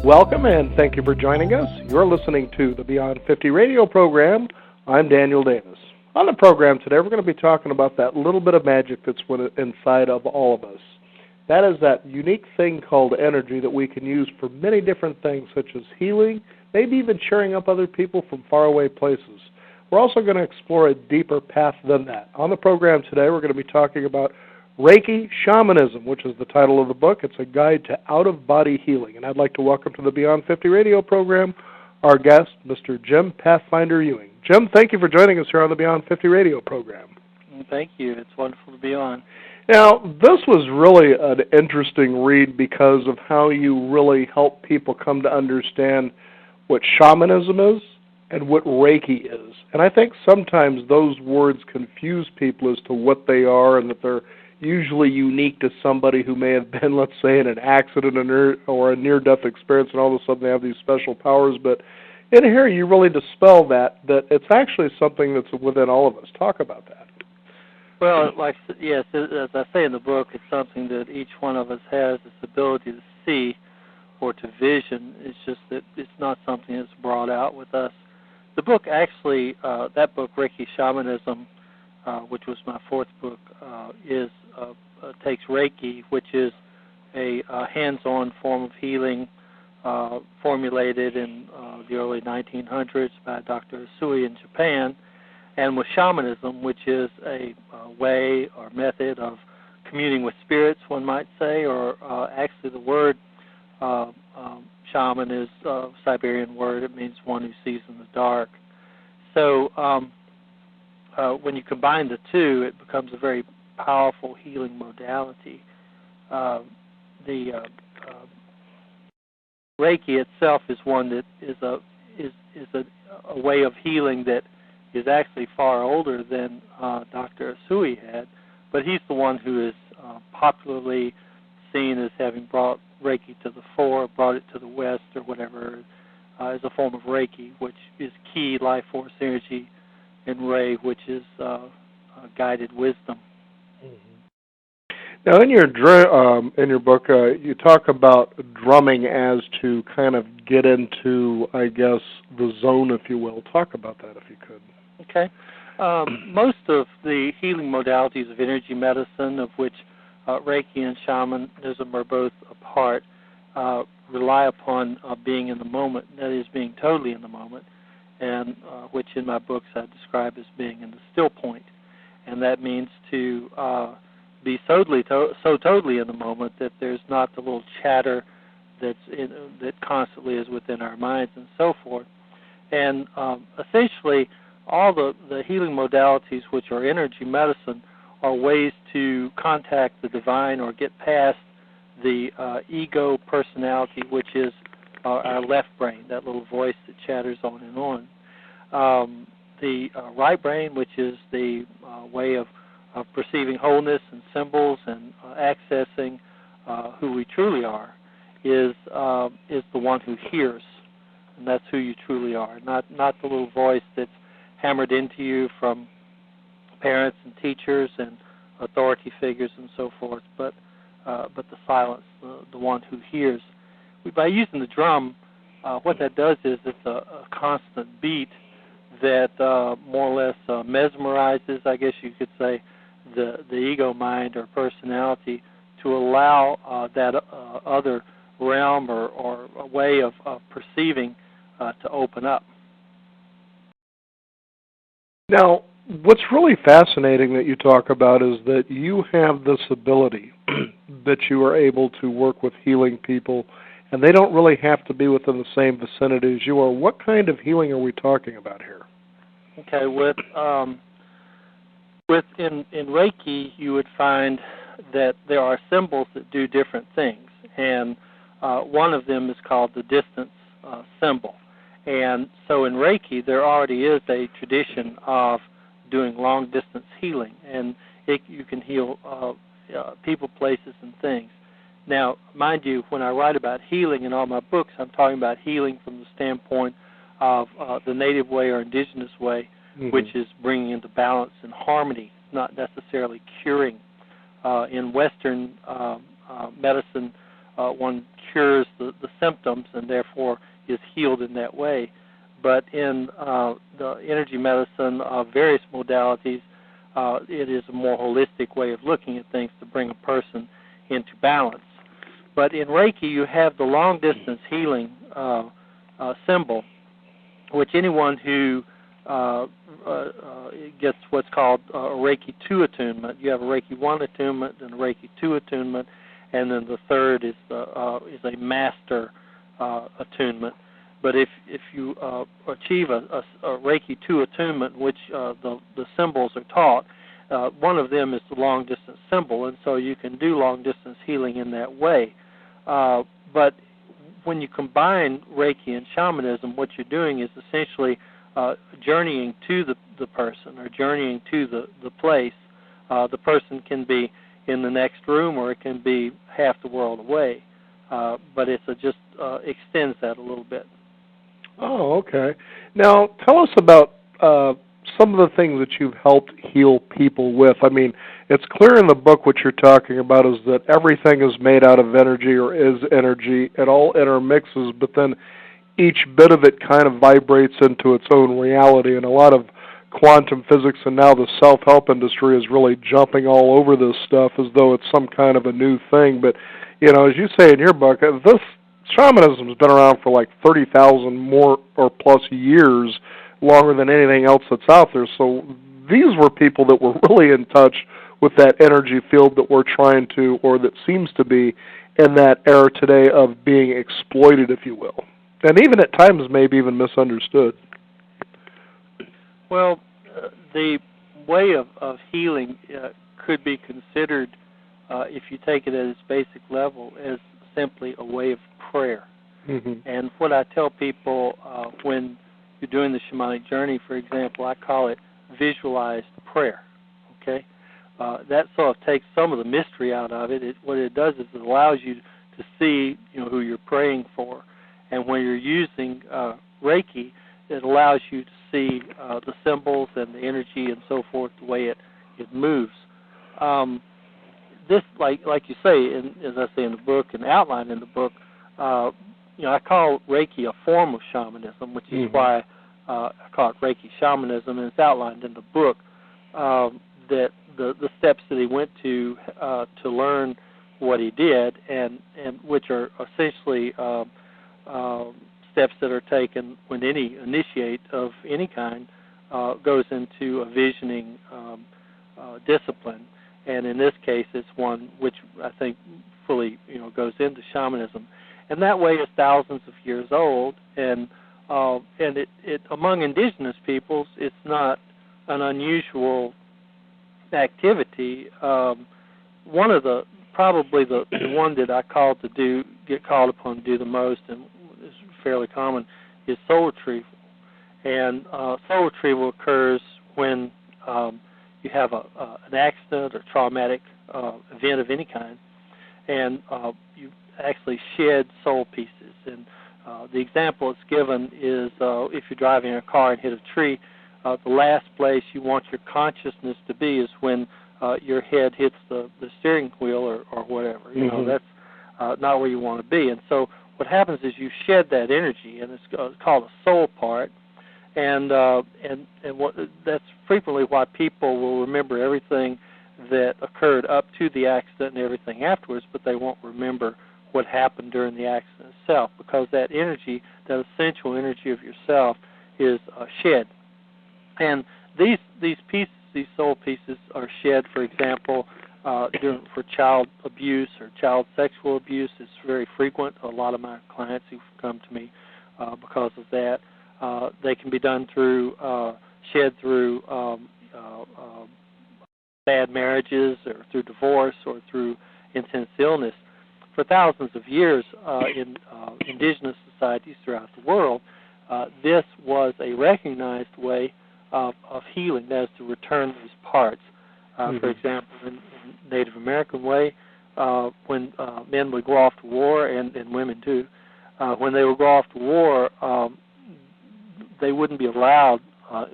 Welcome and thank you for joining us. You're listening to the Beyond 50 radio program. I'm Daniel Davis. On the program today, we're going to be talking about that little bit of magic that's inside of all of us. That is that unique thing called energy that we can use for many different things, such as healing, maybe even cheering up other people from faraway places. We're also going to explore a deeper path than that. On the program today, we're going to be talking about Reiki Shamanism, which is the title of the book. It's a guide to out-of-body healing. And I'd like to welcome to the Beyond 50 radio program our guest, Mr. Jim Pathfinder Ewing. Jim, thank you for joining us here on the Beyond 50 radio program. Thank you. It's wonderful to be on. Now, this was really an interesting read because of how you really help people come to understand what shamanism is and what Reiki is. And I think sometimes those words confuse people as to what they are and that they're usually unique to somebody who may have been, let's say, in an accident or a near-death experience, and all of a sudden they have these special powers. But in here, you really dispel that it's actually something that's within all of us. Talk about that. Well, yes, as I say in the book, it's something that each one of us has this ability to see or to vision. It's just that it's not something that's brought out with us. The book actually, that book, Reiki Shamanism, which was my fourth book, takes Reiki, which is a hands-on form of healing formulated in the early 1900s by Dr. Usui in Japan, and with shamanism, which is a way or method of communing with spirits, one might say, or actually the word shaman is a Siberian word. It means one who sees in the dark. So when you combine the two, it becomes a very powerful healing modality. The Reiki itself is one that is a way of healing that is actually far older than Dr. Usui had, but he's the one who is popularly seen as having brought Reiki to the fore, brought it to the West or whatever, as a form of Reiki, which is Ki, life force energy, and Rei, which is guided wisdom. Now, in your book, you talk about drumming as to kind of get into, I guess, the zone, if you will. Talk about that, if you could. Okay. Most of the healing modalities of energy medicine, of which Reiki and shamanism are both a part, rely upon being in the moment, that is, being totally in the moment, and which in my books I describe as being in the still point. And that means to be so totally in the moment that there's not the little chatter that constantly is within our minds and so forth. And essentially, all the healing modalities, which are energy medicine, are ways to contact the divine or get past the ego personality, which is our left brain, that little voice that chatters on and on. The right brain, which is the way of perceiving wholeness and symbols and accessing who we truly are, is the one who hears, and that's who you truly are, not the little voice that's hammered into you from parents and teachers and authority figures and so forth, but the silence, the one who hears. By using the drum, what that does is it's a constant beat that more or less mesmerizes, I guess you could say, the ego mind or personality to allow that other realm or a way of perceiving to open up. Now, what's really fascinating that you talk about is that you have this ability that you are able to work with healing people, and they don't really have to be within the same vicinity as you are. What kind of healing are we talking about here? Okay, in Reiki, you would find that there are symbols that do different things, and one of them is called the distance symbol. And so in Reiki, there already is a tradition of doing long-distance healing, and you can heal people, places, and things. Now, mind you, when I write about healing in all my books, I'm talking about healing from the standpoint of the native way or indigenous way, which is bringing into balance and harmony, not necessarily curing. In Western medicine, one cures the symptoms and therefore is healed in that way. But in the energy medicine of various modalities, it is a more holistic way of looking at things to bring a person into balance. But in Reiki, you have the long-distance healing symbol, which anyone who gets what's called a Reiki 2 attunement. You have a Reiki 1 attunement and a Reiki 2 attunement, and then the third is a master attunement. But if you achieve a Reiki 2 attunement, which the symbols are taught, one of them is the long-distance symbol, and so you can do long-distance healing in that way. But when you combine Reiki and shamanism, what you're doing is essentially journeying to the person or journeying to the place. The person can be in the next room or it can be half the world away, but it just extends that a little bit. Oh, okay. Now, tell us about some of the things that you've helped heal people with. I mean, it's clear in the book what you're talking about is that everything is made out of energy or is energy. It all intermixes, but then each bit of it kind of vibrates into its own reality. And a lot of quantum physics and now the self-help industry is really jumping all over this stuff as though it's some kind of a new thing. But, you know, as you say in your book, this shamanism has been around for like 30,000 more or plus years, longer than anything else that's out there. So these were people that were really in touch with that energy field that we're trying to, or that seems to be in that era today of being exploited, if you will. And even at times maybe even misunderstood. Well, the way of healing could be considered, if you take it at its basic level, as simply a way of prayer. Mm-hmm. And what I tell people when you're doing the shamanic journey, for example, I call it visualized prayer. Okay, that sort of takes some of the mystery out of it. What it does is it allows you to see, who you're praying for, and when you're using Reiki, it allows you to see the symbols and the energy and so forth, the way it moves. This, like you say, as I say in the book and outlined in the book, I call Reiki a form of shamanism, which is why I call it Reiki Shamanism, and it's outlined in the book that the steps that he went to learn what he did, and which are essentially steps that are taken when any initiate of any kind goes into a visioning discipline. And in this case, it's one which I think fully, goes into shamanism, and that way is thousands of years old. And it among indigenous peoples, it's not an unusual activity. One of probably the one that I get called upon to do the most, and is fairly common, is soul retrieval. And soul retrieval occurs when you have an accident or traumatic event of any kind, and you actually shed soul pieces. And the example it's given is if you're driving a car and hit a tree, the last place you want your consciousness to be is when your head hits the steering wheel or whatever. That's not where you want to be. And so what happens is you shed that energy, and it's called a soul part. And that's frequently why people will remember everything that occurred up to the accident and everything afterwards, but they won't remember what happened during the accident itself, because that energy, that essential energy of yourself, is shed. And these pieces, these soul pieces, are shed, for example, for child abuse or child sexual abuse. It's very frequent. A lot of my clients who come to me because of that. They can be done shed through bad marriages or through divorce or through intense illness. For thousands of years in indigenous societies throughout the world, this was a recognized way of healing, that is to return these parts. For example, in Native American way, when men would go off to war, and women too, when they would go off to war, they wouldn't be allowed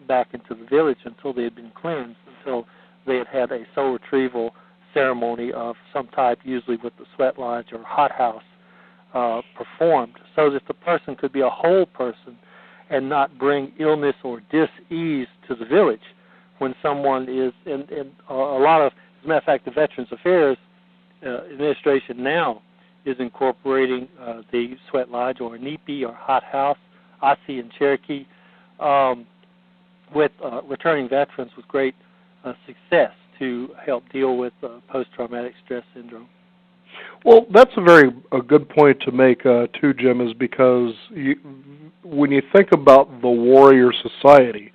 back into the village until they had been cleansed, until they had had a soul retrieval ceremony of some type, usually with the sweat lodge or hothouse performed, so that the person could be a whole person and not bring illness or dis-ease to the village when someone is, and a lot of, as a matter of fact, the Veterans Affairs Administration now is incorporating the sweat lodge or nipi or hothouse, Aussie and Cherokee, with returning veterans with great success to help deal with post-traumatic stress syndrome. Well, that's a good point to make too, Jim, is because when you think about the warrior society,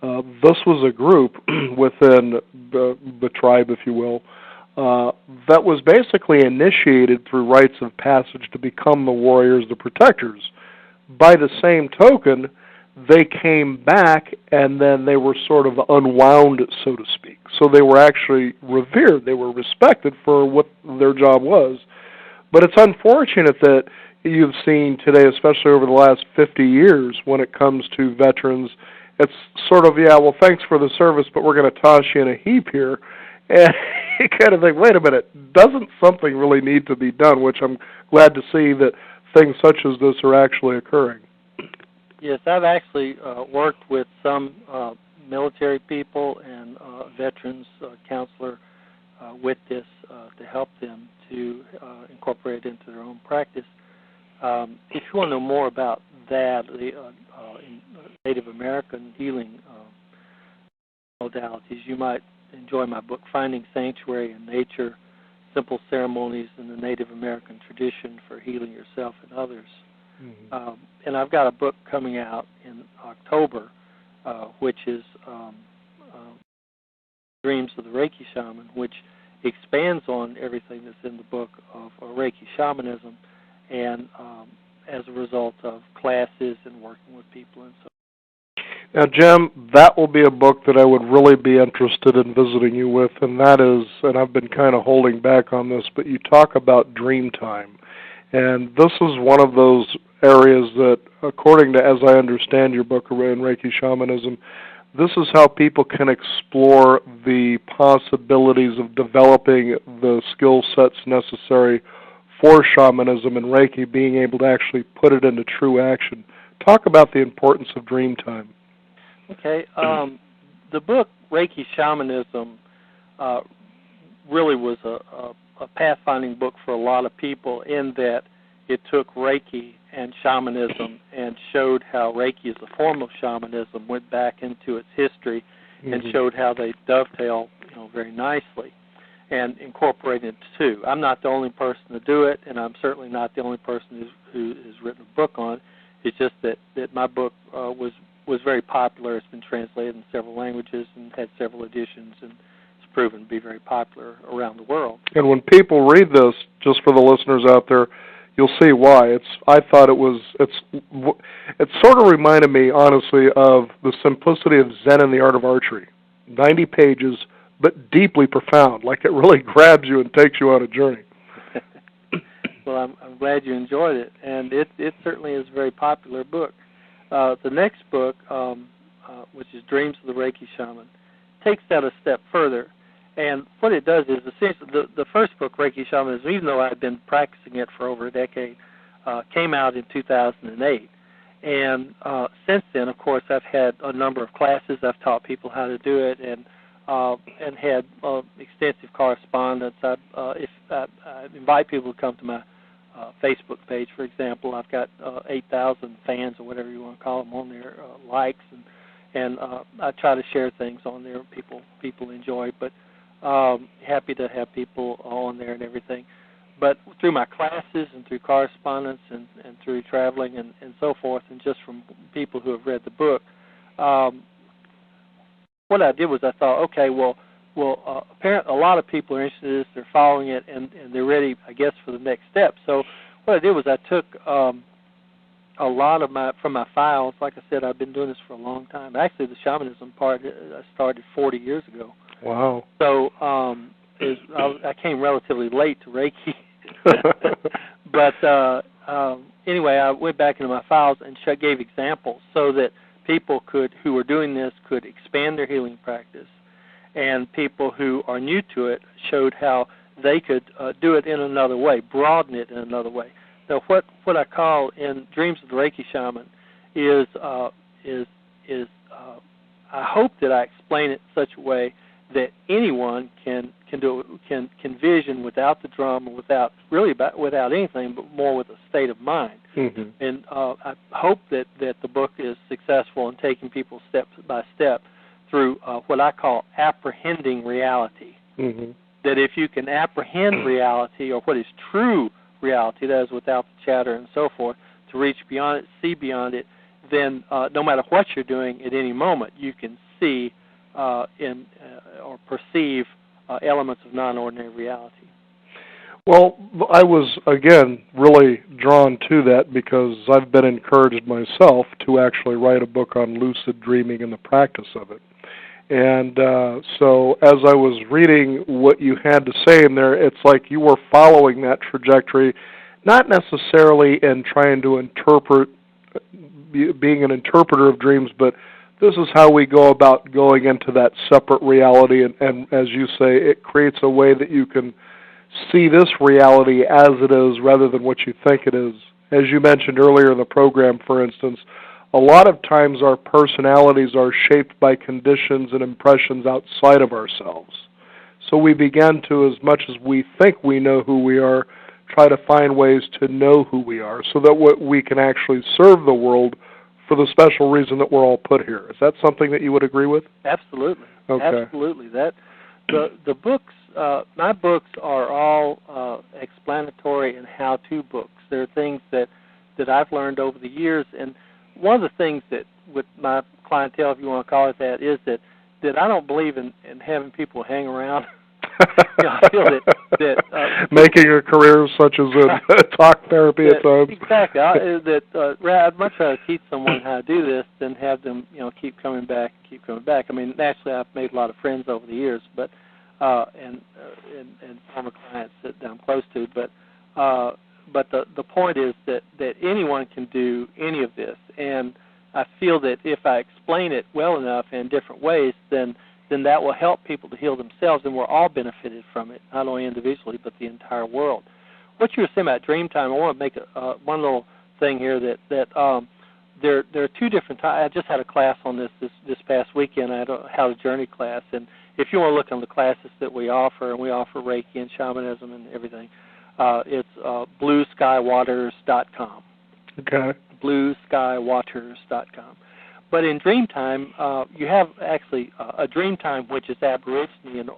this was a group within the tribe, if you will, that was basically initiated through rites of passage to become the warriors, the protectors. By the same token, they came back and then they were sort of unwound, so to speak. So they were actually revered. They were respected for what their job was. But it's unfortunate that you've seen today, especially over the last 50 years, when it comes to veterans, it's sort of, yeah, well, thanks for the service, but we're going to toss you in a heap here. And you kind of think, wait a minute, doesn't something really need to be done? Which I'm glad to see that things such as this are actually occurring. Yes, I've actually worked with some military people and veterans counselor with this to help them to incorporate it into their own practice. If you want to know more about that, the Native American healing modalities, you might enjoy my book, Finding Sanctuary in Nature, Simple Ceremonies in the Native American Tradition for Healing Yourself and Others. Mm-hmm. And I've got a book coming out in October, which is Dreams of the Reiki Shaman, which expands on everything that's in the book of Reiki Shamanism, and as a result of classes and working with people and so on. Now, Jim, that will be a book that I would really be interested in visiting you with, and that is, and I've been kind of holding back on this, but you talk about dream time. And this is one of those areas that, according to, as I understand your book in Reiki Shamanism, this is how people can explore the possibilities of developing the skill sets necessary for shamanism and Reiki, being able to actually put it into true action. Talk about the importance of dream time. Okay. The book, Reiki Shamanism, really was a pathfinding book for a lot of people in that it took Reiki and shamanism and showed how Reiki as a form of shamanism went back into its history and showed how they dovetail, very nicely and incorporated it too. I'm not the only person to do it, and I'm certainly not the only person who has written a book on it. It's just that my book was very popular. It's been translated in several languages and had several editions, and it's proven to be very popular around the world. And when people read this, just for the listeners out there, you'll see why. It sort of reminded me, honestly, of the simplicity of Zen and the Art of Archery. 90 pages, but deeply profound, like it really grabs you and takes you on a journey. Well, I'm glad you enjoyed it, and it certainly is a very popular book. The next book, which is Dreams of the Reiki Shaman, takes that a step further. And what it does is, essentially, the first book, Reiki Shamanism, even though I've been practicing it for over a decade, came out in 2008. And since then, of course, I've had a number of classes. I've taught people how to do it, and had extensive correspondence. I invite people to come to my Facebook page, for example. I've got 8,000 fans, or whatever you want to call them, on there, likes, and I try to share things on there people enjoy. But happy to have people on there and everything. But through my classes and through correspondence and through traveling and so forth, and just from people who have read the book, what I did was I thought, okay, well, apparently a lot of people are interested in this, they're following it, and they're ready, I guess, for the next step. So what I did was I took a lot of from my files. Like I said, I've been doing this for a long time. Actually, the shamanism part I started 40 years ago. Wow. So I came relatively late to Reiki. But anyway, I went back into my files and gave examples so that people who were doing this could expand their healing practice and people who are new to it showed how they could do it in another way, broaden it in another way. Now, what I call in Dreams of the Reiki Shaman is I hope that I explain it in such a way that anyone can do it, can vision without the drum, or without anything, but more with a state of mind. Mm-hmm. And I hope that the book is successful in taking people step by step through what I call apprehending reality. Mm-hmm. That if you can apprehend reality, or what is true reality, that is without the chatter and so forth, to reach beyond it, see beyond it, then no matter what you're doing at any moment, you can see or perceive elements of non-ordinary reality. Well, I was, again, really drawn to that because I've been encouraged myself to actually write a book on lucid dreaming and the practice of it. And so as I was reading what you had to say in there, it's like you were following that trajectory, not necessarily in trying to interpret, being an interpreter of dreams, but this is how we go about going into that separate reality, and as you say, it creates a way that you can see this reality as it is rather than what you think it is. As you mentioned earlier in the program, for instance, a lot of times our personalities are shaped by conditions and impressions outside of ourselves. So we begin to, as much as we think we know who we are, try to find ways to know who we are so that we can actually serve the world for the special reason that we're all put here. Is that something that you would agree with? Absolutely. Okay. Absolutely. That the books, my books are all explanatory and how-to books. They're things that I've learned over the years, and one of the things that with my clientele, if you want to call it that, is that I don't believe in having people hang around. I feel that making a career such as in talk therapy at times. Exactly. I'd much rather teach someone how to do this than have them, keep coming back. I mean, naturally, I've made a lot of friends over the years, but and former clients that I'm close to, but the point is that anyone can do any of this, and I feel that if I explain it well enough in different ways, then that will help people to heal themselves, and we're all benefited from it, not only individually, but the entire world. What you were saying about dream time, I want to make one little thing here that there are two different times. I just had a class on this past weekend. I had a How to Journey class, and if you want to look on the classes that we offer, and we offer Reiki and Shamanism and everything, it's blueskywaters.com. Okay. blueskywaters.com. But in dream time, you have actually a dream time which is Aborigine in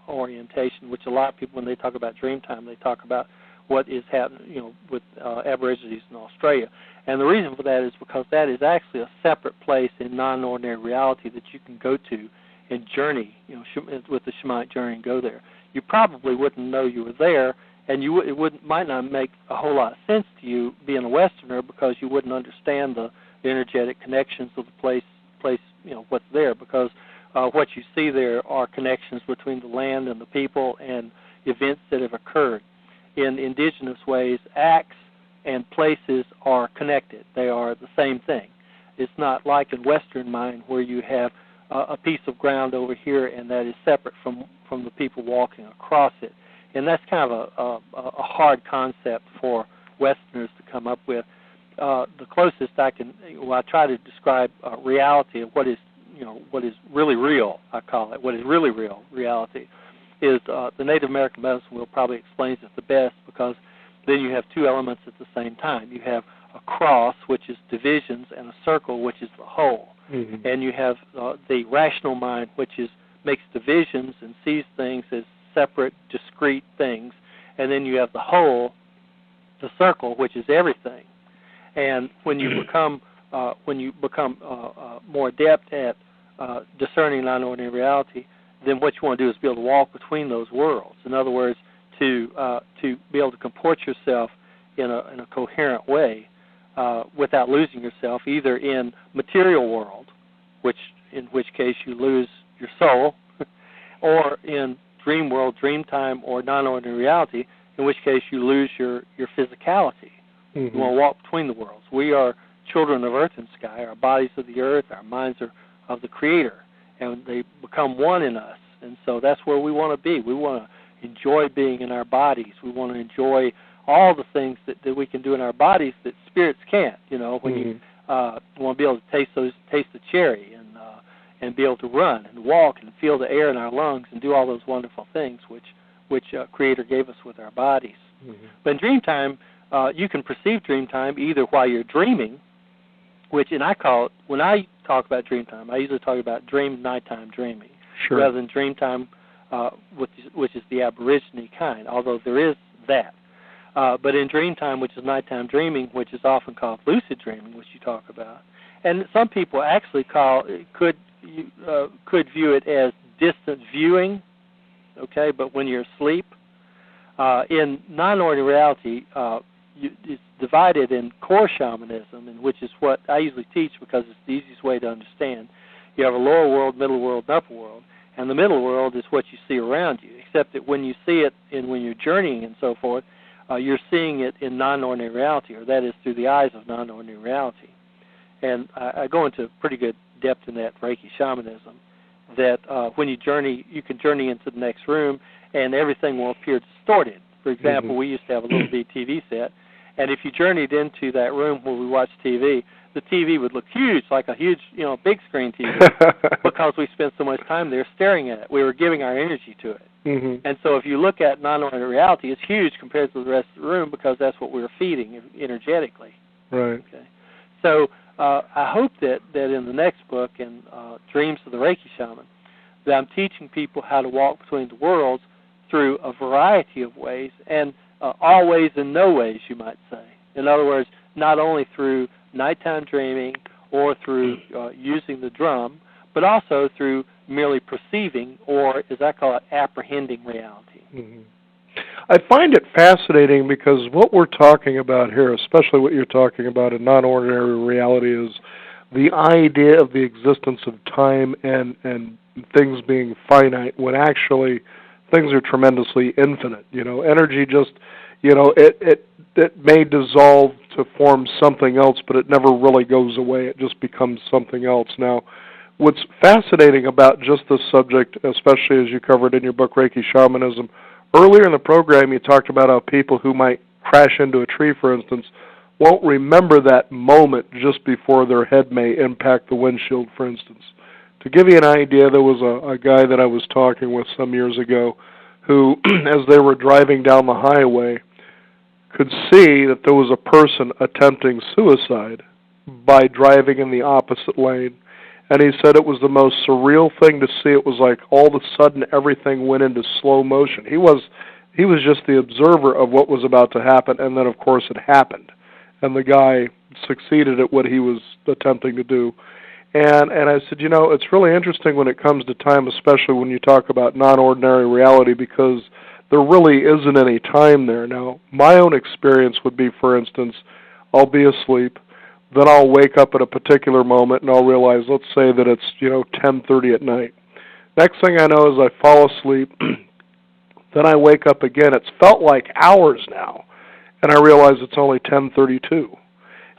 orientation, which a lot of people, when they talk about dream time, they talk about what is happening, with Aborigines in Australia. And the reason for that is because that is actually a separate place in non-ordinary reality that you can go to and journey, with the shamanic journey and go there. You probably wouldn't know you were there, and it might not make a whole lot of sense to you being a Westerner because you wouldn't understand the energetic connections of the place, what's there, because what you see there are connections between the land and the people and events that have occurred. In indigenous ways, acts and places are connected. They are the same thing. It's not like in Western mind where you have a piece of ground over here and that is separate from the people walking across it. And that's kind of a hard concept for Westerners to come up with. The closest I try to describe reality of what is really real, I call it, what is really real reality, is the Native American medicine wheel probably explains it the best, because then you have two elements at the same time. You have a cross, which is divisions, and a circle, which is the whole. Mm-hmm. And you have the rational mind, which makes divisions and sees things as separate, discrete things. And then you have the whole, the circle, which is everything. And when you become more adept at discerning non-ordinary reality, then what you want to do is be able to walk between those worlds. In other words, to be able to comport yourself in a coherent way without losing yourself, either in material world, in which case you lose your soul, or in dream world, dream time, or non-ordinary reality, in which case you lose your physicality. Mm-hmm. You want to walk between the worlds. We are children of earth and sky. Our bodies are the earth. Our minds are of the Creator. and they become one in us. And so that's where we want to be. We want to enjoy being in our bodies. We want to enjoy all the things that we can do in our bodies that spirits can't. You know, when you want to be able to taste the cherry and be able to run and walk and feel the air in our lungs and do all those wonderful things which Creator gave us with our bodies. But in dream time, you can perceive dream time either while you're dreaming, and I call it, when I talk about dream time, I usually talk about nighttime dreaming, rather than dream time, which is the aborigine kind, although there is that. But in dream time, which is nighttime dreaming, which is often called lucid dreaming, which you talk about, and some people actually could view it as distant viewing, okay, but when you're asleep. In non-ordinary reality, it's divided in core shamanism, which is what I usually teach because it's the easiest way to understand. You have a lower world, middle world, and upper world, and the middle world is what you see around you, except that when you see it and when you're journeying and so forth, you're seeing it in non-ordinary reality, or that is through the eyes of non-ordinary reality. And I go into pretty good depth in that Reiki Shamanism, that when you journey, you can journey into the next room, and everything will appear distorted. For example, we used to have a little bitty TV set, and if you journeyed into that room where we watched TV, the TV would look huge, like a huge, big screen TV, because we spent so much time there staring at it. We were giving our energy to it. And so if you look at non-ordinary reality, it's huge compared to the rest of the room because that's what we were feeding energetically. Right. Okay. So I hope that in the next book, in Dreams of the Reiki Shaman, that I'm teaching people how to walk between the worlds through a variety of ways, and all ways and no ways, you might say. In other words, not only through nighttime dreaming or through using the drum, but also through merely perceiving, or as I call it, apprehending reality. I find it fascinating because what we're talking about here, especially what you're talking about in non-ordinary reality, is the idea of the existence of time and things being finite when actually things are tremendously infinite. Energy just, it may dissolve to form something else, but it never really goes away. It just becomes something else. Now, what's fascinating about just this subject, especially as you covered in your book, Reiki Shamanism, earlier in the program you talked about how people who might crash into a tree, for instance, won't remember that moment just before their head may impact the windshield, for instance. To give you an idea, there was a guy that I was talking with some years ago who, as they were driving down the highway, could see that there was a person attempting suicide by driving in the opposite lane. And he said it was the most surreal thing to see. It was like all of a sudden everything went into slow motion. He was just the observer of what was about to happen, and then of course it happened. And the guy succeeded at what he was attempting to do. And I said, it's really interesting when it comes to time, especially when you talk about non-ordinary reality, because there really isn't any time there. Now, my own experience would be, for instance, I'll be asleep, then I'll wake up at a particular moment and I'll realize, let's say that it's, 10:30 at night. Next thing I know is I fall asleep, then I wake up again. It's felt like hours now, and I realize it's only 10:32.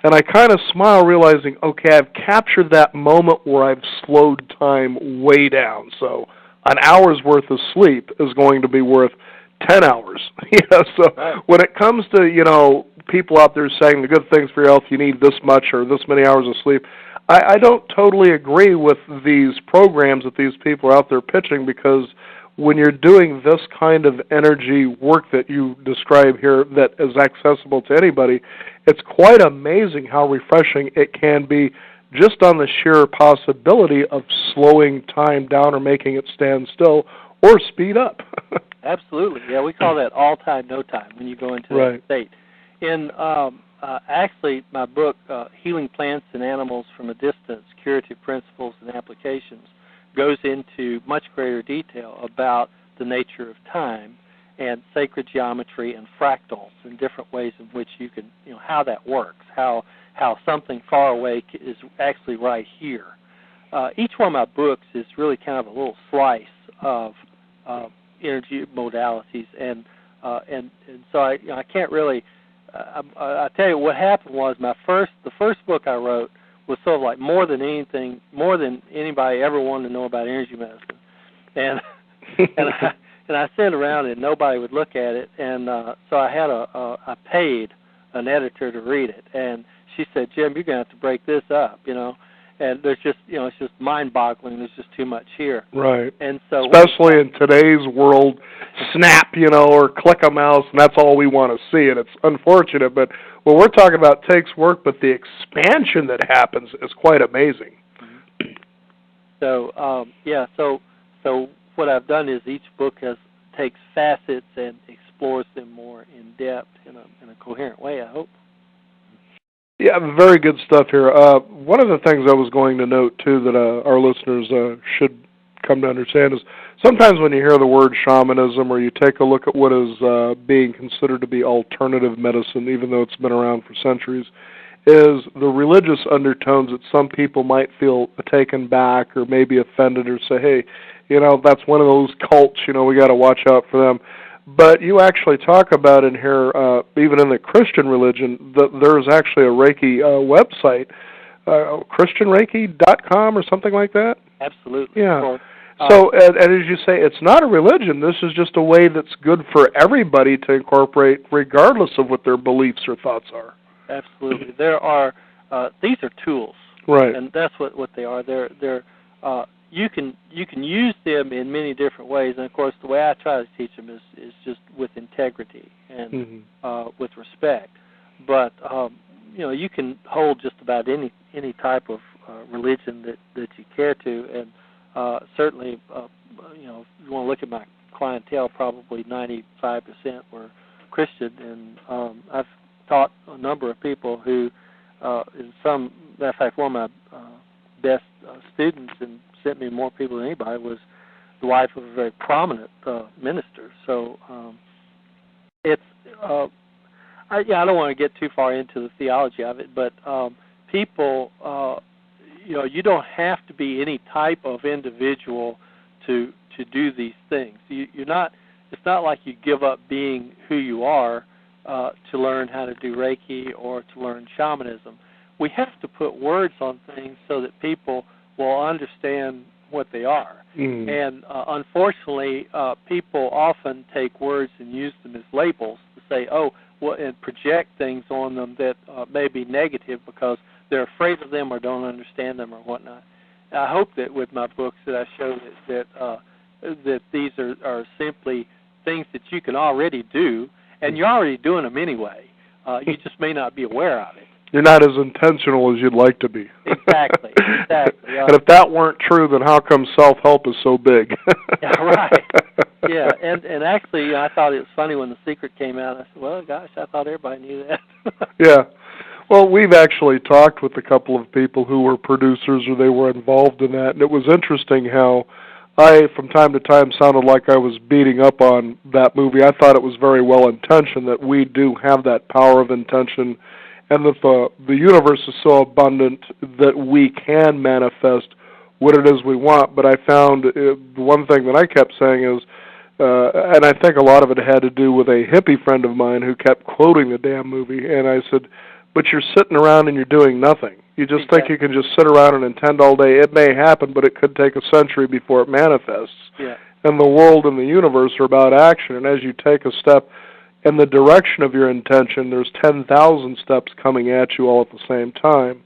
And I kind of smile, realizing, okay, I've captured that moment where I've slowed time way down. So an hour's worth of sleep is going to be worth 10 hours. So when it comes to, people out there saying the good things for your health, you need this much or this many hours of sleep, I don't totally agree with these programs that these people are out there pitching, because when you're doing this kind of energy work that you describe here that is accessible to anybody, it's quite amazing how refreshing it can be just on the sheer possibility of slowing time down or making it stand still or speed up. Absolutely. Yeah, we call that all time, no time when you go into that state. In actually my book, Healing Plants and Animals from a Distance, Curative Principles and Applications, goes into much greater detail about the nature of time and sacred geometry and fractals and different ways in which you can, how that works, how something far away is actually right here. Each one of my books is really kind of a little slice of energy modalities, and so I can't really. I tell you what happened was the first book I wrote was sort of like more than anybody ever wanted to know about energy medicine, and and I sent around and nobody would look at it, and so I paid an editor to read it, and she said, Jim, you're going to have to break this up, and there's just, it's just mind-boggling. There's just too much here. Right. And so, especially in today's world, snap, or click a mouse, and that's all we want to see. And it's unfortunate, but what we're talking about takes work, but the expansion that happens is quite amazing. So, so what I've done is each book takes facets and explores them more in depth in a coherent way, I hope. Yeah, very good stuff here. One of the things I was going to note, too, that our listeners should come to understand is sometimes when you hear the word shamanism or you take a look at what is being considered to be alternative medicine, even though it's been around for centuries, is the religious undertones that some people might feel taken back or maybe offended or say, hey, that's one of those cults, we got to watch out for them. But you actually talk about in here, even in the Christian religion, that there's actually a Reiki website, ChristianReiki.com or something like that? Absolutely. Yeah. So, and as you say, it's not a religion. This is just a way that's good for everybody to incorporate, regardless of what their beliefs or thoughts are. Absolutely. There are, these are tools. Right. And that's what they are. They're you can use them in many different ways, and of course the way I try to teach them is just with integrity and with respect. But you can hold just about any type of religion that you care to, and certainly if you want to look at my clientele, probably 95% were Christian, and I've taught a number of people who, in some, matter of fact, one of my best students and sent me more people than anybody was the wife of a very prominent minister. So it's I don't want to get too far into the theology of it, but people, you don't have to be any type of individual to do these things. You're not. It's not like you give up being who you are to learn how to do Reiki or to learn shamanism. We have to put words on things so that people will understand what they are. And unfortunately, people often take words and use them as labels to say, and project things on them that may be negative because they're afraid of them or don't understand them or whatnot. I hope that with my books that I show that these are simply things that you can already do, and you're already doing them anyway. You just may not be aware of it. You're not as intentional as you'd like to be. Exactly. And if that weren't true, then how come self-help is so big? Yeah, right. Yeah, and actually, I thought it was funny when The Secret came out. I said, well, gosh, I thought everybody knew that. Yeah. Well, we've actually talked with a couple of people who were producers or they were involved in that, and it was interesting how I, from time to time, sounded like I was beating up on that movie. I thought it was very well-intentioned, that we do have that power of intention, and that the universe is so abundant that we can manifest what it is we want. But I found the one thing that I kept saying is, and I think a lot of it had to do with a hippie friend of mine who kept quoting the damn movie, and I said, but you're sitting around and you're doing nothing. You just think you can just sit around and intend all day. It may happen, but it could take a century before it manifests. Yeah. And the world and the universe are about action, and as you take a step in the direction of your intention, there's 10,000 steps coming at you all at the same time.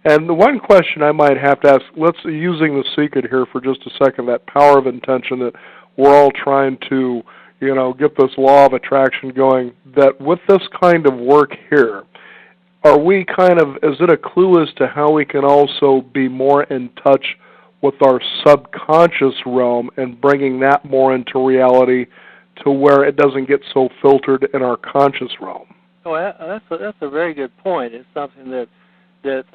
And the one question I might have to ask, using The Secret here for just a second, that power of intention that we're all trying to, get this law of attraction going, that with this kind of work here, are we is it a clue as to how we can also be more in touch with our subconscious realm and bringing that more into reality to where it doesn't get so filtered in our conscious realm? Oh, that's a very good point. It's something that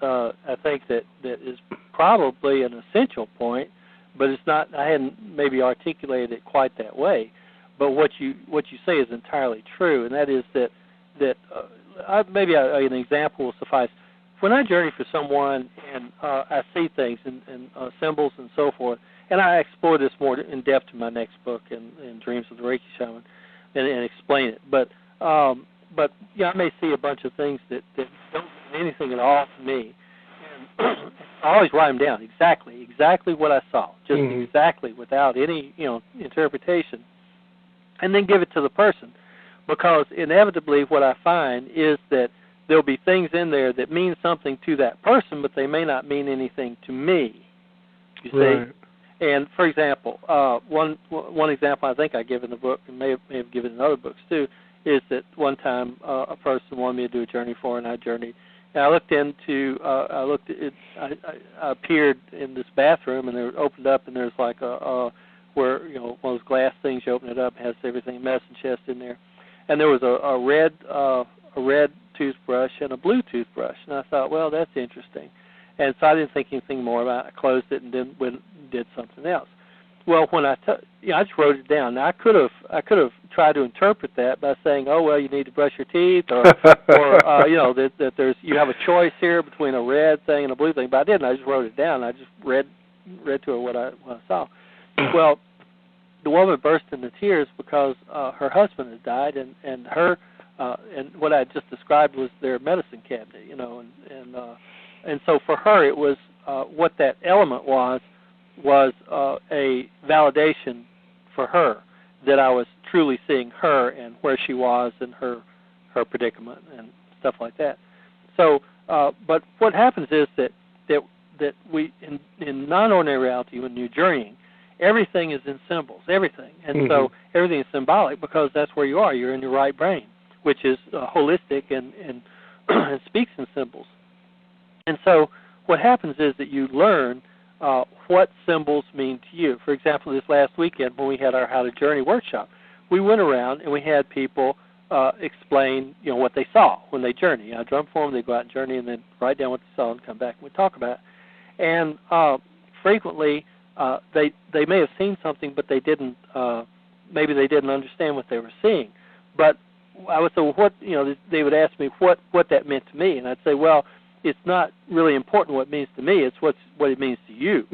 I think that is probably an essential point, but it's not. I hadn't maybe articulated it quite that way. But what you say is entirely true, and that is that maybe an example will suffice. When I journey for someone and I see things and symbols and so forth, and I explore this more in depth in my next book, in Dreams of the Reiki Shaman, and explain it. But I may see a bunch of things that don't mean anything at all to me. I always write them down exactly what I saw, just exactly, without any interpretation, and then give it to the person, because inevitably what I find is that there'll be things in there that mean something to that person, but they may not mean anything to me. You see? And for example, one example I think I give in the book, and may have given in other books too, is that one time a person wanted me to do a journey for her, and I journeyed. And I appeared in this bathroom, and it opened up, and there's like where one of those glass things, you open it up, it has everything, medicine chest in there, and there was a red toothbrush and a blue toothbrush, and I thought, well, that's interesting, and so I didn't think anything more about it. I closed it and then did something else. Well, when I just wrote it down. Now I could have tried to interpret that by saying, oh well, you need to brush your teeth, or that there's you have a choice here between a red thing and a blue thing. But I didn't. I just wrote it down. I just read to her what I saw. Well, the woman burst into tears because her husband had died, and her and what I just described was their medicine cabinet, and so for her it was what that element was a validation for her that I was truly seeing her and where she was and her predicament and stuff like that. So, but what happens is that we in non-ordinary reality, when you're journeying, everything is in symbols, everything, and so everything is symbolic because that's where you are. You're in your right brain, which is holistic and and speaks in symbols. And so what happens is that you learn what symbols mean to you. For example, this last weekend when we had our How to Journey workshop, we went around and we had people explain, what they saw when they journey. I drum for them, they go out and journey and then write down what they saw and come back and we talk about it. And frequently they may have seen something, but they didn't. Maybe they didn't understand what they were seeing. But I would say, well, what they would ask me what that meant to me, and I'd say, well, it's not really important what it means to me. It's what it means to you.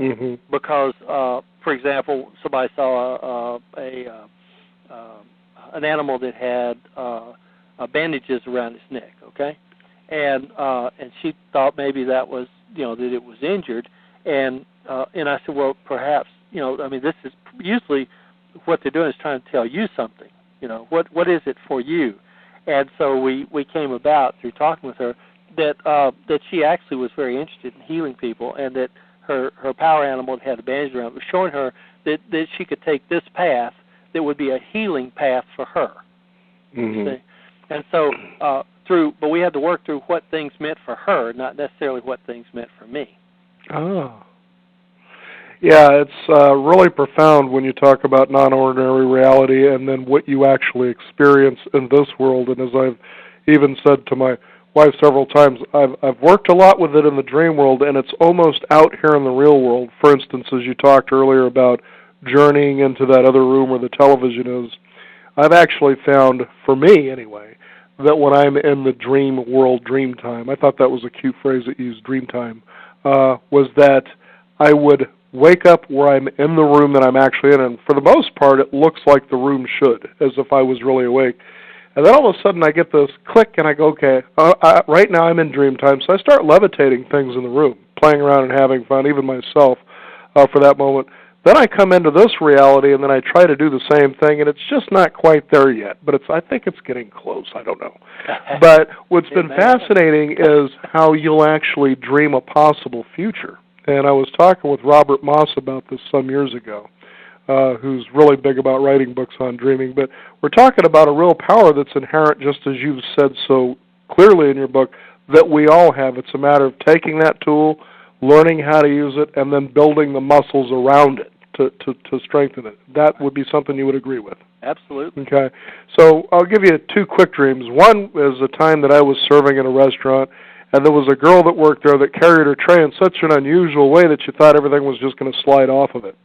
Because, for example, somebody saw an animal that had bandages around its neck. Okay, and she thought maybe that was that it was injured, and I said, well, perhaps this is usually what they're doing is trying to tell you something. What is it for you? And so we came about through talking with her that she actually was very interested in healing people, and that her power animal that had a bandage around it was showing her that she could take this path that would be a healing path for her. See? And so but we had to work through what things meant for her, not necessarily what things meant for me. Oh. Yeah, it's really profound when you talk about non-ordinary reality and then what you actually experience in this world. And as I've even said to my wife several times, I've worked a lot with it in the dream world, and it's almost out here in the real world. For instance, as you talked earlier about journeying into that other room where the television is, I've actually found, for me anyway, that when I'm in the dream world, dream time, I thought that was a cute phrase that used dream time, was that I would wake up where I'm in the room that I'm actually in, and for the most part it looks like the room should, as if I was really awake. And then all of a sudden I get this click and I go, okay, right now I'm in dream time, so I start levitating things in the room, playing around and having fun, even myself, for that moment. Then I come into this reality and then I try to do the same thing, and it's just not quite there yet, but I think it's getting close, I don't know. But what's been fascinating is how you'll actually dream a possible future. And I was talking with Robert Moss about this some years ago, who's really big about writing books on dreaming. But we're talking about a real power that's inherent, just as you've said so clearly in your book, that we all have. It's a matter of taking that tool, learning how to use it, and then building the muscles around it to strengthen it. That would be something you would agree with. Absolutely. Okay. So I'll give you two quick dreams. One is a time that I was serving in a restaurant, and there was a girl that worked there that carried her tray in such an unusual way that you thought everything was just going to slide off of it.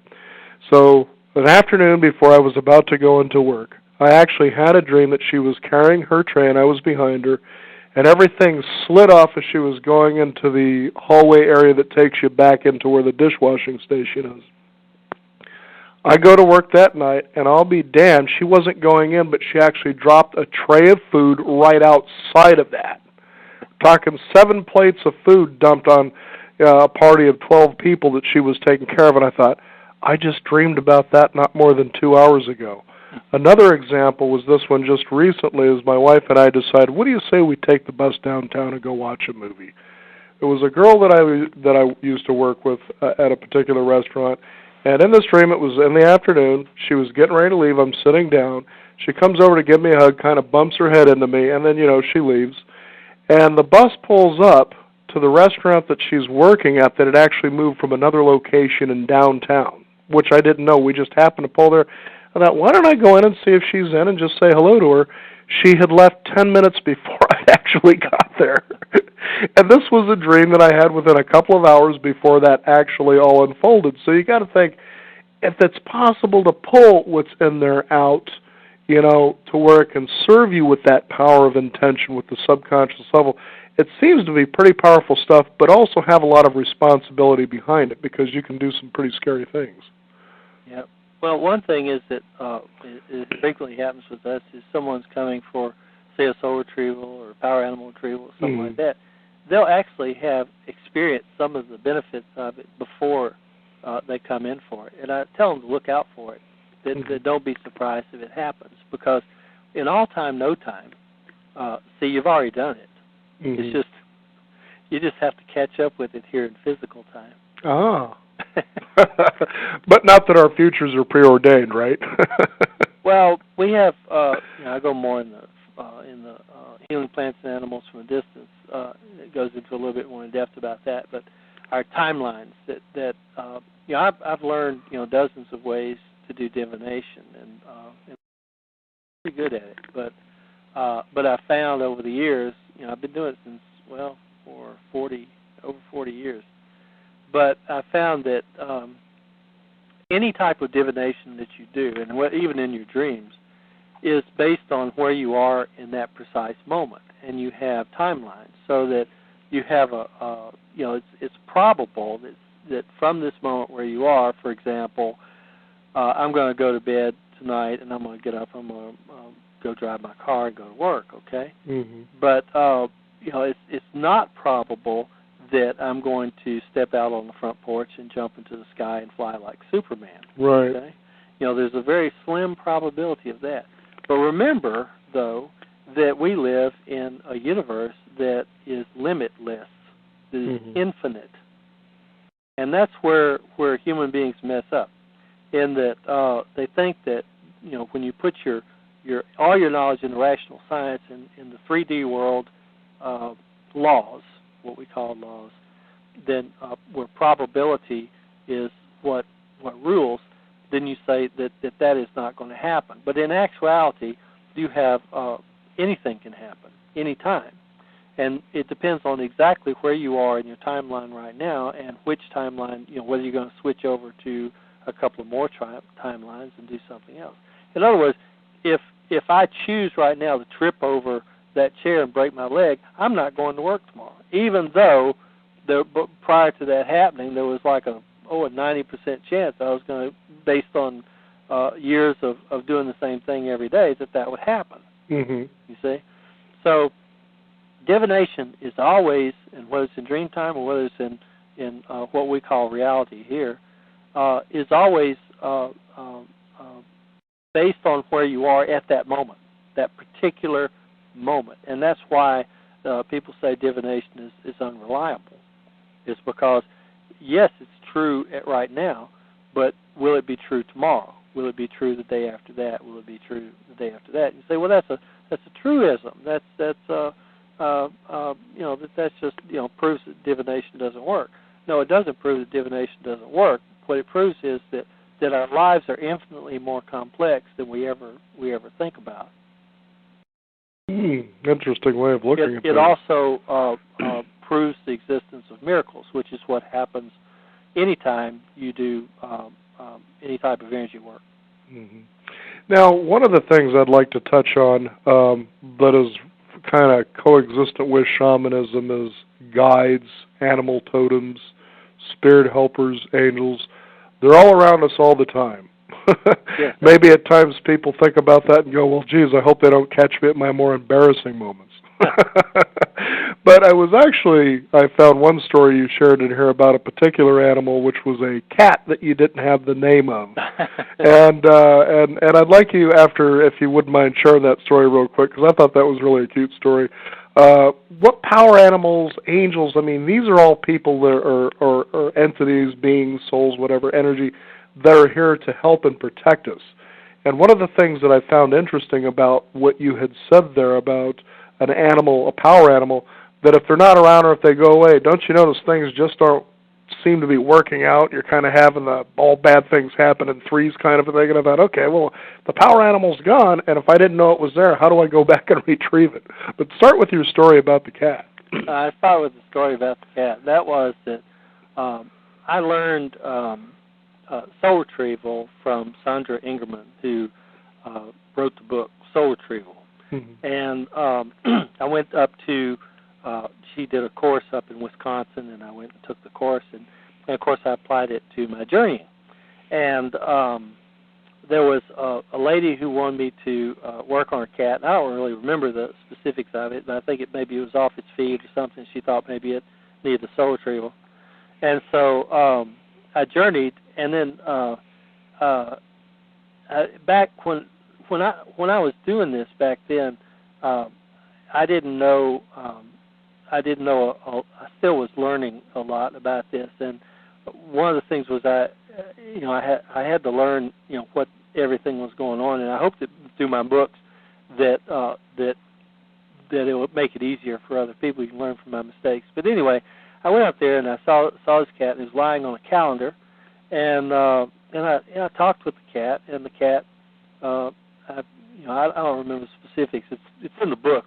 So an afternoon before I was about to go into work, I actually had a dream that she was carrying her tray and I was behind her, and everything slid off as she was going into the hallway area that takes you back into where the dishwashing station is. I go to work that night, and I'll be damned, she wasn't going in, but she actually dropped a tray of food right outside of that. Talking 7 plates of food dumped on, a party of 12 people that she was taking care of, and I thought, I just dreamed about that not more than 2 hours ago. Another example was this one just recently, as my wife and I decided, what do you say we take the bus downtown and go watch a movie? It was a girl that I used to work with at a particular restaurant, and in this dream, it was in the afternoon. She was getting ready to leave. I'm sitting down. She comes over to give me a hug, kind of bumps her head into me, and then, she leaves. And the bus pulls up to the restaurant that she's working at that had actually moved from another location in downtown, which I didn't know. We just happened to pull there. I thought, why don't I go in and see if she's in and just say hello to her? She had left 10 minutes before I actually got there. And this was a dream that I had within a couple of hours before that actually all unfolded. So you got to think, if it's possible to pull what's in there out, to where it can serve you with that power of intention with the subconscious level, it seems to be pretty powerful stuff, but also have a lot of responsibility behind it because you can do some pretty scary things. Yeah. Well, one thing is that it frequently happens with us is someone's coming for, say, a soul retrieval or power animal retrieval or something like that. They'll actually have experienced some of the benefits of it before they come in for it. And I tell them to look out for it. That don't be surprised if it happens, because in all time, no time, you've already done it. It's just, you just have to catch up with it here in physical time. Ah. But not that our futures are preordained, right? Well, we have, I go more in the healing plants and animals from a distance. It goes into a little bit more in depth about that, but our timelines that I've learned, dozens of ways to do divination, and I'm pretty good at it. But I found over the years, I've been doing it since for over 40 years. But I found that any type of divination that you do, and even in your dreams, is based on where you are in that precise moment, and you have timelines, so that you have it's probable that from this moment where you are, for example, I'm going to go to bed tonight, and I'm going to get up. I'm going to go drive my car and go to work. Okay, but it's not probable that I'm going to step out on the front porch and jump into the sky and fly like Superman. Right. Okay? There's a very slim probability of that. But remember, though, that we live in a universe that is limitless, that is infinite. And that's where human beings mess up, in that they think that, when you put all your knowledge in rational science in the 3D world laws, what we call laws, then where probability is what rules, then you say that is not going to happen. But in actuality, you have anything can happen, anytime. And it depends on exactly where you are in your timeline right now and which timeline, whether you're going to switch over to a couple of more timelines and do something else. In other words, if I choose right now to trip over that chair and break my leg, I'm not going to work tomorrow. Even though prior to that happening, there was like a 90% chance I was going to, based on years of doing the same thing every day, that would happen. You see? So divination is always, and whether it's in dream time or whether it's in what we call reality here, is always based on where you are at that moment, that particular moment. And that's why people say divination is unreliable. It's because, yes, it's true right now, but will it be true tomorrow? Will it be true the day after that? Will it be true the day after that? You say, well, that's a truism. That's just proves that divination doesn't work. No, it doesn't prove that divination doesn't work. What it proves is that our lives are infinitely more complex than we ever think about. Interesting way of looking at it. It also proves the existence of miracles, which is what happens anytime you do any type of energy work. Now, one of the things I'd like to touch on that is kind of coexistent with shamanism is guides, animal totems, spirit helpers, angels. They're all around us all the time. Yes. Maybe at times people think about that and go, well, geez, I hope they don't catch me at my more embarrassing moments. But I found one story you shared in here about a particular animal, which was a cat that you didn't have the name of. and I'd like you, after, if you wouldn't mind sharing that story real quick, because I thought that was really a cute story. What power animals, angels, I mean, these are all people that or entities, beings, souls, whatever, energy, that are here to help and protect us. And one of the things that I found interesting about what you had said there about an animal, a power animal, that if they're not around or if they go away, don't you notice things just don't seem to be working out? You're kind of having the all bad things happen in threes kind of thinking about, okay, well, the power animal's gone, and if I didn't know it was there, how do I go back and retrieve it? But start with your story about the cat. I start with the story about the cat. That was that I learned soul retrieval from Sandra Ingerman, who wrote the book Soul Retrieval. Mm-hmm. And I went up to, she did a course up in Wisconsin, and I went and took the course, and of course I applied it to my journeying. And there was a lady who wanted me to work on her cat, and I don't really remember the specifics of it, but I think maybe it was off its feet or something. She thought maybe it needed a soul retrieval. And so I journeyed, and then back when I was doing this back then, I didn't know. I still was learning a lot about this, and one of the things was I had to learn what everything was going on, and I hoped that through my books that it would make it easier for other people. You can learn from my mistakes. But anyway, I went up there and I saw this cat, and it was lying on a calendar, and I talked with the cat, and the cat, I don't remember the specifics. It's in the book,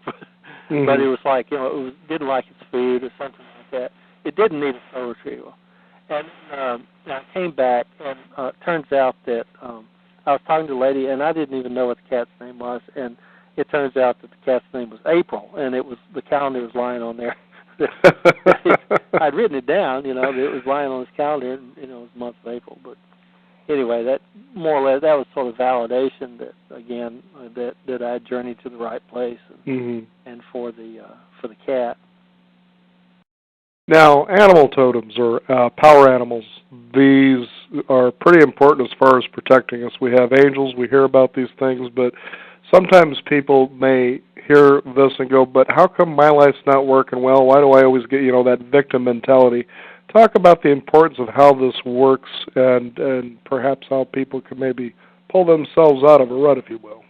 mm-hmm. But it was like it didn't like its food or something like that. It didn't need a soul retrieval, and I came back, and it turns out that I was talking to a lady, and I didn't even know what the cat's name was, and it turns out that the cat's name was April, and it was the calendar was lying on there. I'd written it down, that it was lying on his calendar, and it was the month of April. But anyway, that more or less that was sort of validation that again that I journeyed to the right place, and, mm-hmm. and for the cat. Now, animal totems or power animals, these are pretty important as far as protecting us. We have angels, we hear about these things, but sometimes people may hear this and go, but how come my life's not working well? Why do I always get, that victim mentality? Talk about the importance of how this works and perhaps how people can maybe pull themselves out of a rut, if you will.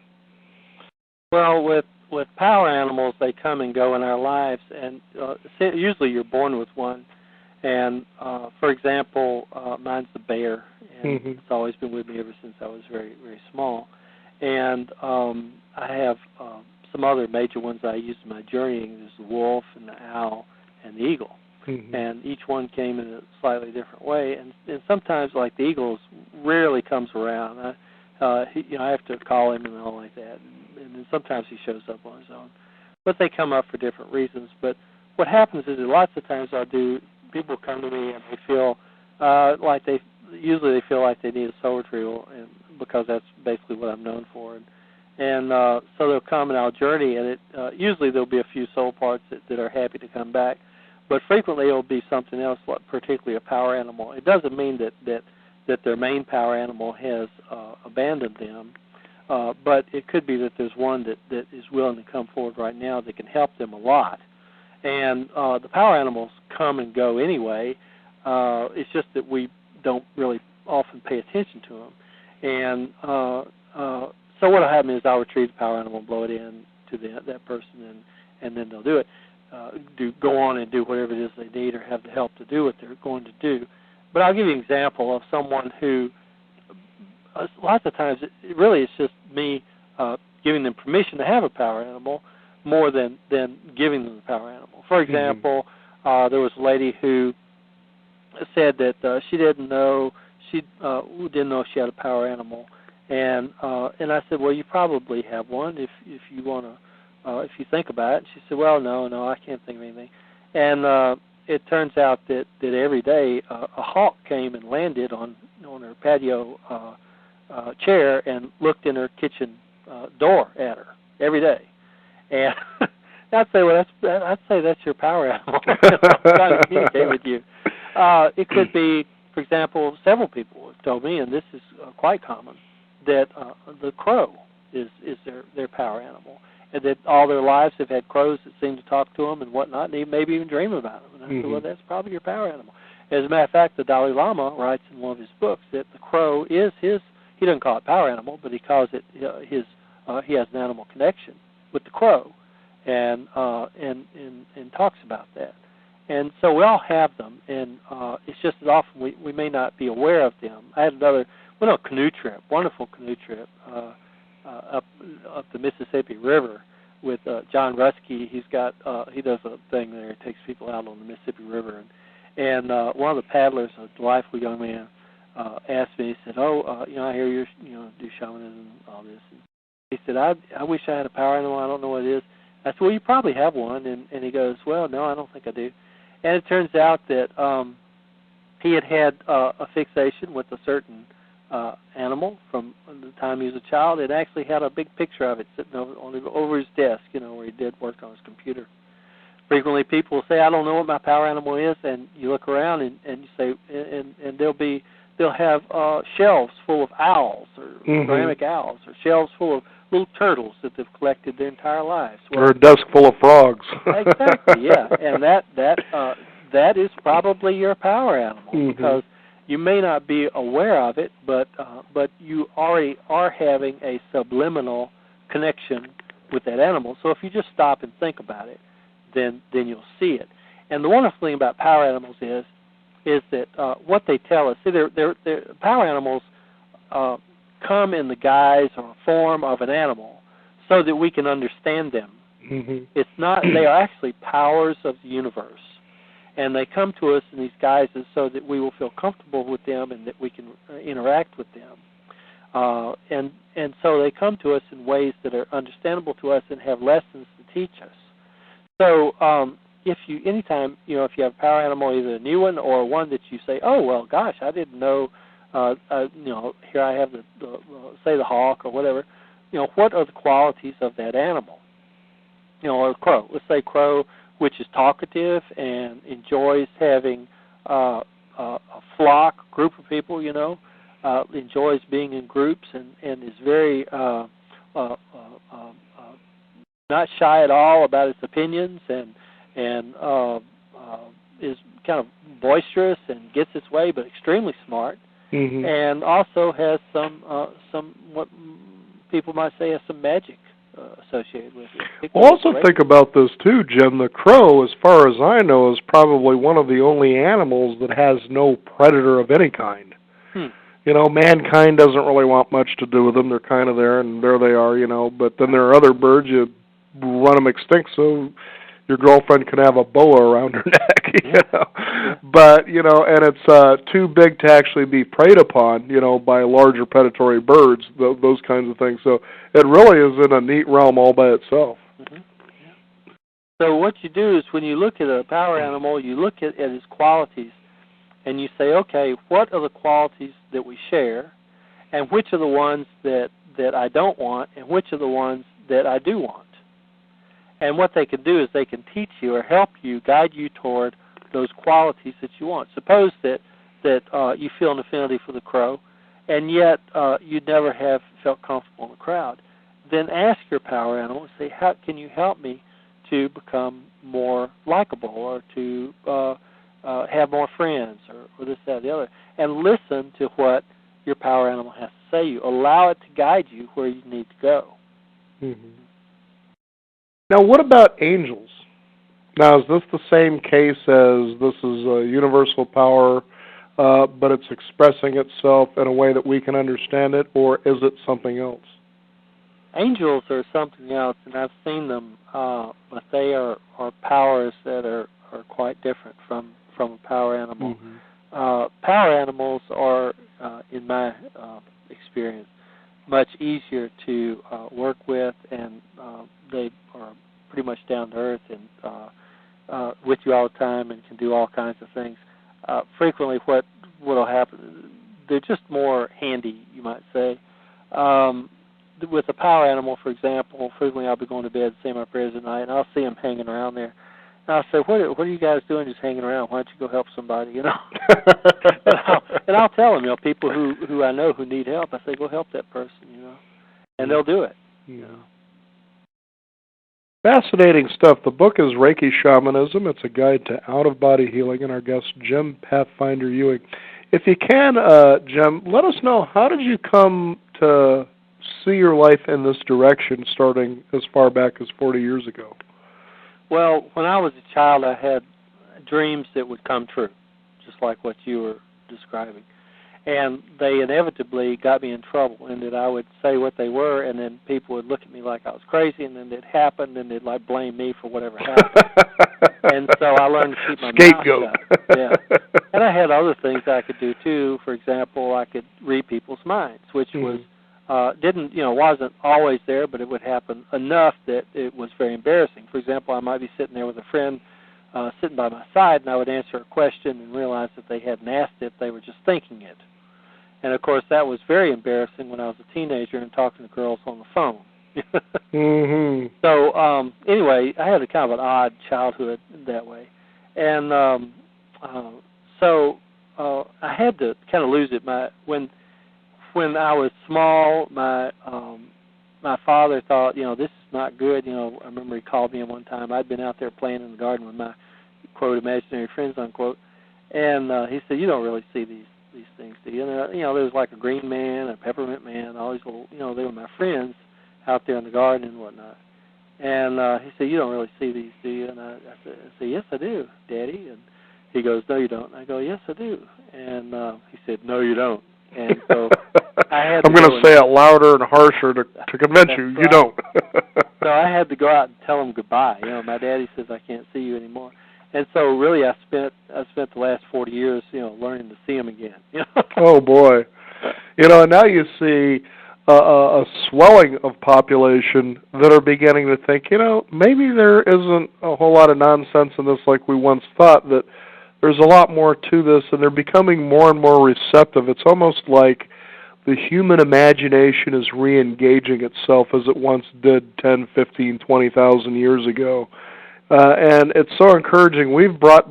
Well, with power animals, they come and go in our lives, and usually you're born with one. And, for example, mine's the bear, and mm-hmm. It's always been with me ever since I was very, very small. And I have some other major ones I use in my journeying. There's the wolf and the owl and the eagle. Mm-hmm. And each one came in a slightly different way. And sometimes, like the eagle, rarely comes around. I have to call him and all like that. And then sometimes he shows up on his own. But they come up for different reasons. But what happens is that lots of times people come to me and they feel usually they feel like they need a soul retrieval, and because that's basically what I'm known for. And so they'll come and I'll journey, and usually there'll be a few soul parts that are happy to come back. But frequently it'll be something else, like particularly a power animal. It doesn't mean that their main power animal has abandoned them, but it could be that there's one that is willing to come forward right now that can help them a lot. And the power animals come and go anyway. It's just that we don't really often pay attention to them. And so what will happen is I'll retrieve the power animal and blow it in to that person, and then they'll do it. Go on and do whatever it is they need or have the help to do what they're going to do. But I'll give you an example of someone who, lots of times, it's just me giving them permission to have a power animal more than giving them the power animal. For example, mm-hmm. There was a lady who said that she didn't know if she had a power animal, and I said, well, you probably have one if you want to. If you think about it. And she said, well, no, I can't think of anything. And it turns out that every day a hawk came and landed on her patio chair and looked in her kitchen door at her every day. And I'd say that's your power animal. Trying to communicate with you. It could be, for example, several people have told me, and this is quite common, that the crow is their power animal, and that all their lives they've had crows that seem to talk to them and whatnot, and maybe even dream about them. And I said, well, that's probably your power animal. As a matter of fact, the Dalai Lama writes in one of his books that the crow is his. He doesn't call it power animal, but he calls it his. He has an animal connection with the crow, and talks about that. And so we all have them, and it's just that often we may not be aware of them. I had another canoe trip, wonderful canoe trip up the Mississippi River with John Ruskey. He does a thing there. He takes people out on the Mississippi River, and one of the paddlers, a delightful young man, asked me. He said, I hear you do shamanism and all this. And he said, I wish I had a power animal. I don't know what it is. I said, well, you probably have one. And he goes, well, no, I don't think I do. And it turns out that he had a fixation with a certain animal from the time he was a child. It actually had a big picture of it sitting over his desk, where he did work on his computer. Frequently people will say, I don't know what my power animal is, and you look around and you say, and they'll have shelves full of owls or ceramic owls, or shelves full of little turtles that they've collected their entire lives. Or a desk full of frogs. Exactly, yeah. And that is probably your power animal, because you may not be aware of it, but you already are having a subliminal connection with that animal. So if you just stop and think about it, then you'll see it. And the wonderful thing about power animals is that what they tell us, see, they're power animals come in the guise or form of an animal so that we can understand them. It's not, they are actually powers of the universe. And they come to us in these guises so that we will feel comfortable with them and that we can interact with them. And so they come to us in ways that are understandable to us and have lessons to teach us. So if you have a power animal, either a new one or one that you say, oh, well, gosh, I didn't know, here I have say the hawk or whatever, what are the qualities of that animal? Or crow. Let's say crow, which is talkative and enjoys having a flock, group of people, enjoys being in groups and is very not shy at all about its opinions and is kind of boisterous and gets its way, but extremely smart, and also has some what people might say has some magic associated with it. Well, also think about this too, Jim. The crow, as far as I know, is probably one of the only animals that has no predator of any kind. Mankind doesn't really want much to do with them. They're kind of there, and there they are, But then there are other birds, you run them extinct, so your girlfriend can have a boa around her neck, But, and it's too big to actually be preyed upon, by larger predatory birds, those kinds of things. So it really is in a neat realm all by itself. So what you do is when you look at a power animal, you look at its qualities, and you say, okay, what are the qualities that we share, and which are the ones that I don't want, and which are the ones that I do want? And what they can do is they can teach you or help you, guide you toward those qualities that you want. Suppose that you feel an affinity for the crow, and yet you never have felt comfortable in the crowd. Then ask your power animal and say, how can you help me to become more likable, or to have more friends, or this, that, or the other? And listen to what your power animal has to say to you. Allow it to guide you where you need to go. Now, what about angels? Now, is this the same case as this is a universal power, but it's expressing itself in a way that we can understand it, or is it something else? Angels are something else, and I've seen them, but they are powers that are quite different from a power animal. Power animals are, in my experience, much easier to work with, and they are pretty much down to earth and with you all the time and can do all kinds of things. Frequently what will happen, they're just more handy, you might say. with a power animal, for example, frequently I'll be going to bed, saying my prayers at night, and I'll see them hanging around there. And I'll say, what are you guys doing just hanging around? Why don't you go help somebody, you know? and I'll tell them, you know, people who I know who need help, I say, go help that person, you know, and they'll do it, you know. Fascinating stuff. The book is Reiki Shamanism. It's a guide to out-of-body healing, and our guest, Jim Pathfinder Ewing. If you can, Jim, let us know, how did you come to see your life in this direction starting as far back as 40 years ago? Well, when I was a child, I had dreams that would come true, just like what you were describing. And they inevitably got me in trouble in that I would say what they were, and then people would look at me like I was crazy, and then it happened, and they'd like blame me for whatever happened. And so I learned to keep my Scapegoat. mouth shut. Yeah. And I had other things I could do too. For example, I could read people's minds, which was wasn't always there, but it would happen enough that it was very embarrassing. For example, I might be sitting there with a friend sitting by my side, and I would answer a question and realize that they hadn't asked it, they were just thinking it. And, of course, that was very embarrassing when I was a teenager and talking to girls on the phone. So, anyway, I had a kind of an odd childhood that way. And so I had to kind of lose it. When I was small, my father thought, you know, this is not good. You know, I remember he called me in one time. I'd been out there playing in the garden with my, quote, imaginary friends, unquote. And he said, you don't really see these things, do you? And, you know, there was like a green man, a peppermint man, all these little, you know, they were my friends out there in the garden and whatnot. And he said, you don't really see these, do you? And I said, yes, I do, Daddy. And he goes, no, you don't. And I go, yes, I do. And he said, no, you don't. And so I had to I'm going to say it louder and harsher to convince you. Right. You don't. So I had to go out and tell him goodbye. You know, my daddy says I can't see you anymore. And so really I spent the last 40 years, you know, learning to see him again. You know? Oh, boy. You know, and now you see a swelling of population that are beginning to think, you know, maybe there isn't a whole lot of nonsense in this like we once thought, that there's a lot more to this, and they're becoming more and more receptive. It's almost like the human imagination is re-engaging itself as it once did 10, 15, 20,000 years ago. And it's so encouraging. We've brought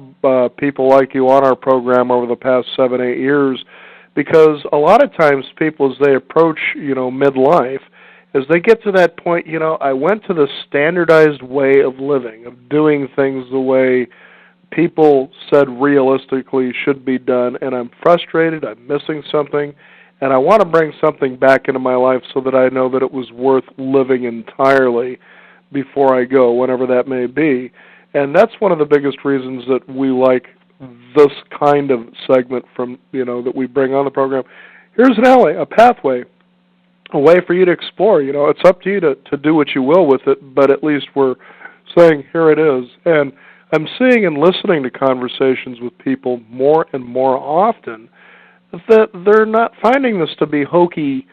people like you on our program over the past 7, 8 years because a lot of times people, as they approach, you know, midlife, as they get to that point, you know, I went to the standardized way of living, of doing things the way people said realistically should be done, and I'm frustrated, I'm missing something, and I want to bring something back into my life so that I know that it was worth living entirely before I go, whenever that may be. And that's one of the biggest reasons that we like this kind of segment from, you know, that we bring on the program. Here's an alley, a pathway, a way for you to explore. You know, it's up to you to do what you will with it, but at least we're saying here it is. And I'm seeing and listening to conversations with people more and more often that they're not finding this to be hokey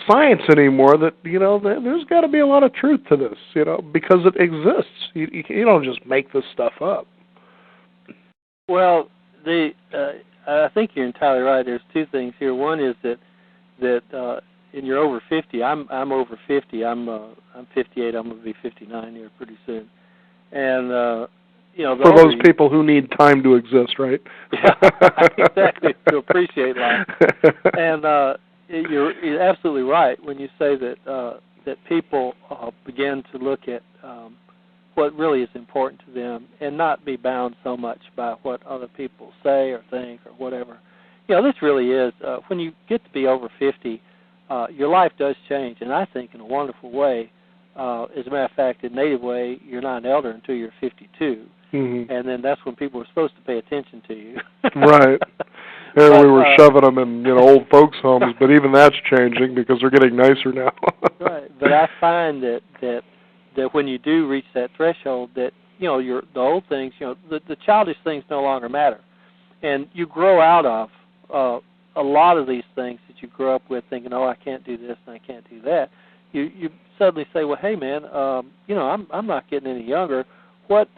science anymore, that, you know, there's got to be a lot of truth to this, you know, because it exists. You don't just make this stuff up. Well, I think you're entirely right. There's two things here. One is that and you're over 50. I'm over 50. I'm 58. I'm going to be 59 here pretty soon. And you know, for those people who need time to exist, right? Yeah, exactly. To appreciate life. And you're absolutely right when you say that that people begin to look at what really is important to them and not be bound so much by what other people say or think or whatever. You know, this really is, when you get to be over 50, your life does change, and I think in a wonderful way. As a matter of fact, in Native way, you're not an elder until you're 52. Mm-hmm. And then that's when people are supposed to pay attention to you. Right. And we were shoving them in, you know, old folks' homes, but even that's changing because they're getting nicer now. Right. But I find that when you do reach that threshold, that, you know, the old things, you know, the childish things no longer matter. And you grow out of a lot of these things that you grew up with thinking, oh, I can't do this and I can't do that. You suddenly say, well, hey, man, you know, I'm not getting any younger. What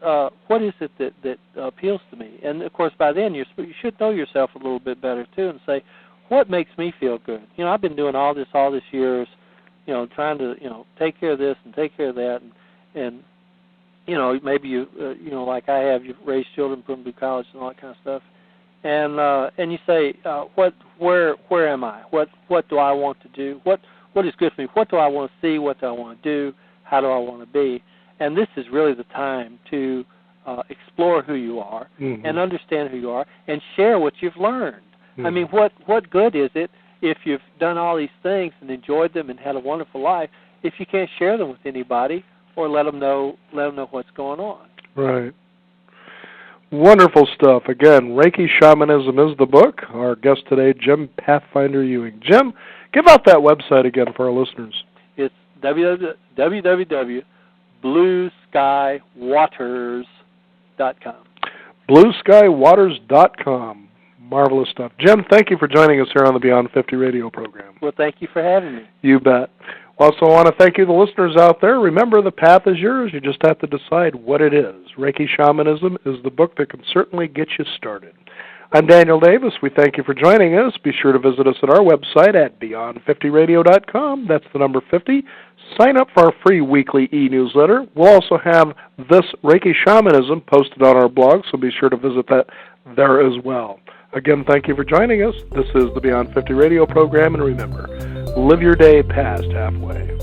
is it that appeals to me? And, of course, by then you should know yourself a little bit better, too, and say, what makes me feel good? You know, I've been doing all this years, trying to, take care of this and take care of that, and maybe you, like I have, you've raised children, put them through college and all that kind of stuff, and you say, where am I? What do I want to do? What is good for me? What do I want to see? What do I want to do? How do I want to be? And this is really the time to explore who you are and understand who you are and share what you've learned. I mean, what good is it if you've done all these things and enjoyed them and had a wonderful life if you can't share them with anybody or let them know what's going on? Right. Wonderful stuff. Again, Reiki Shamanism is the book. Our guest today, Jim Pathfinder Ewing. Jim, give out that website again for our listeners. It's www.blueskywaters.com. blueskywaters.com. Marvelous stuff. Jim, thank you for joining us here on the Beyond 50 radio program. Well, thank you for having me. You bet. Also, I want to thank you, the listeners out there. Remember, the path is yours. You just have to decide what it is. Reiki Shamanism is the book that can certainly get you started. I'm Daniel Davis. We thank you for joining us. Be sure to visit us at our website at beyond50radio.com. That's the number 50. Sign up for our free weekly e-newsletter. We'll also have this Reiki Shamanism posted on our blog, so be sure to visit that there as well. Again, thank you for joining us. This is the Beyond 50 radio program, and remember, live your day past halfway.